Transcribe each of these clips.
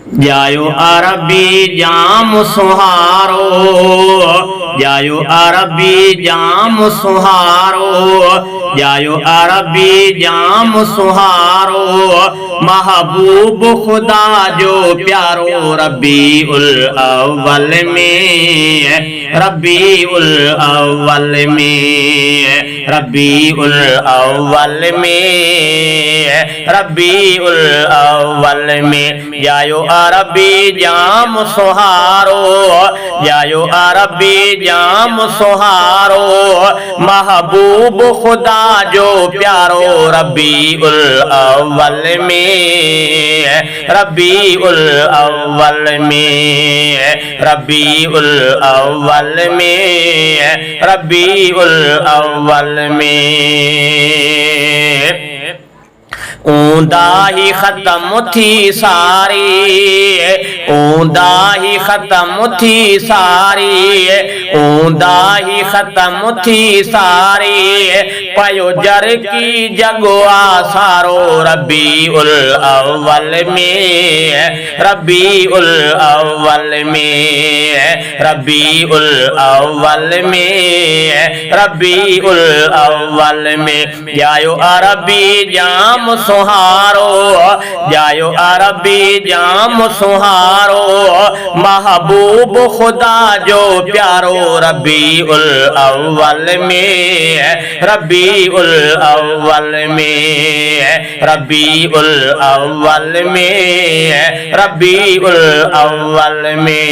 जायो अरबी जाम सुहारो, जायो अरबी जाम सुहारो, जायो अरबी जाम सुहारो, महबूब खुदा जो प्यारो रबी उल अव्वल में, रबी उल अव्वल में, रबी उल अव्वल में, रबी उल अव्वल में। जायो अरबी जाम सुहारो, जायो अरबी जाम सुहारो, महबूब खुदा जो प्यारो रबी उल अव्वल में, रबी उल अव्वल में, रबी उल अव्वल में, रबी उल अव्वल में। ऊंदा ही खत्म थी सारी, ऊंदा ही खत्म थी सारी, ऊंदा ही खत्म थी सारी, पयो जर की जगवा सारो रबी उल अव्वल में, रबी उल अव्वल में, रबी उल अव्वल में, रबी उल अव्वल में। जायो अरबी जाम सुहारो, जायो अरबी जाम सुहारो, महबूब खुदा जो प्यारो रबी उल अव्वल में, रबी उल अव्वल में, रबी उल अव्वल में, रबी उल अव्वल में।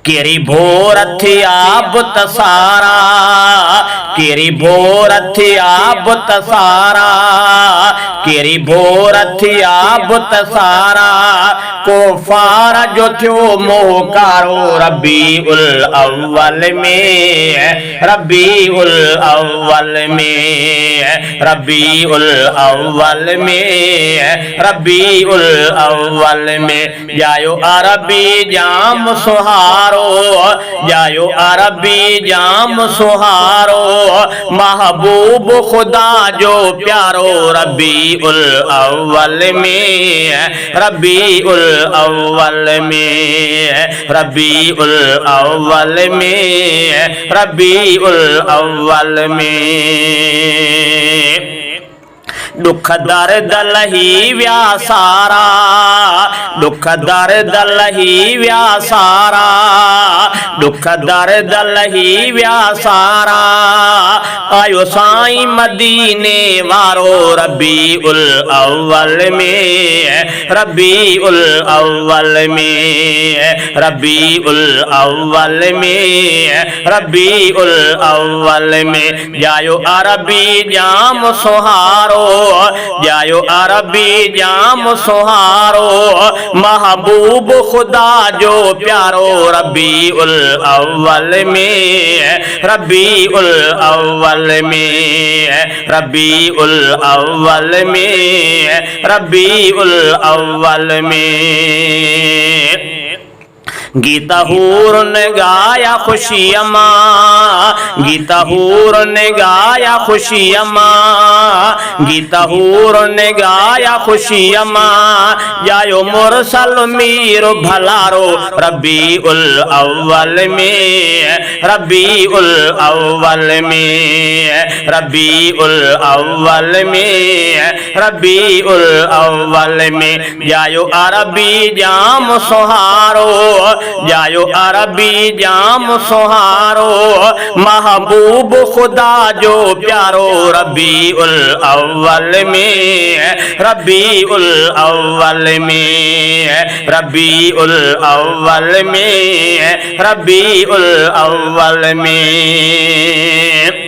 केरी भोर थी आप तसारा, केरी भोर थी आप तसारा, केरी भोर थी आप तसारा, को फारा जो थियो मोहकारो रबी उल अव्वल में, रबी उल अव्वल में, रबी उल अव्वल में, रबी उल अव्वल में। जायो अरबी जाम सुहारो, जायो अरबी जाम सुहारो, महबूब खुदा जो प्यारो रबी उल अव्वल में, रबी उल अव्वल में, रबी उल अव्वल में, रबी उल अव्वल में। दुख दर्द लही व्या सारा, दुख दर्द लही व्या सारा, दुख दर्द लही व्या सारा, आयो साईं मदीने वारो रबी उल अव्वल में, रबी उल अव्वल में, रबी उल अव्वल में, रबी उल अव्वल में। जायो अरबी जाम सुहारो, जायो अरबी जाम सुहारो, महबूब खुदा जो प्यारो रबी उल अव्वल में, रबी उल अव्वल में, रबी उल अव्वल में, रबी उल अव्वल में। गीता हूर ने गाया खुशी अमा, गीता हूर ने गाया खुशी अमा, गीता हूर ने गाया खुशी अमा, जायो मुरसल मीर भलारो रबी उल अव्वल में, रबी उल अव्वल में, रबी उल अव्वल में, रबी उल अव्वल में। जायो अरबी जाम सुहारो, जायो अरबी जाम सुहारो, महबूब खुदा जो प्यारो रबी उल अव्वल में, रबी उल अव्वल में, रबी उल अव्वल में, रबी उल अव्वल में।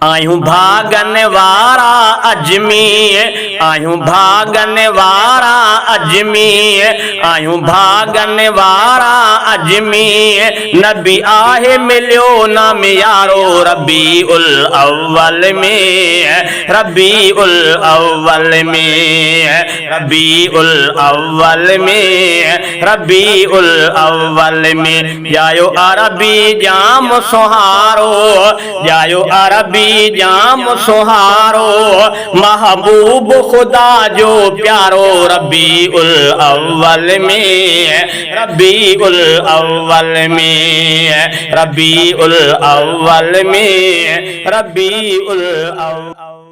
आयूं भागन वारा अजमीर, आयूं भागन वारा अजमीर, आयूं भागन वारा अजमीर, नबी आहे मिलियो नाम यारो रबी उल अव्वल में, रबी उल अव्वल में, रबी उल अव्वल में, रबी उल अव्वल में। जायो अरबी जाम सुहारो, जायो अरबी रबी जाम सुहारो, महबूब खुदा जो प्यारो, रबी उल अव्वल में, रबी उल अव्वल में, रबी उल अव्वल में, रबी उल अव्वल।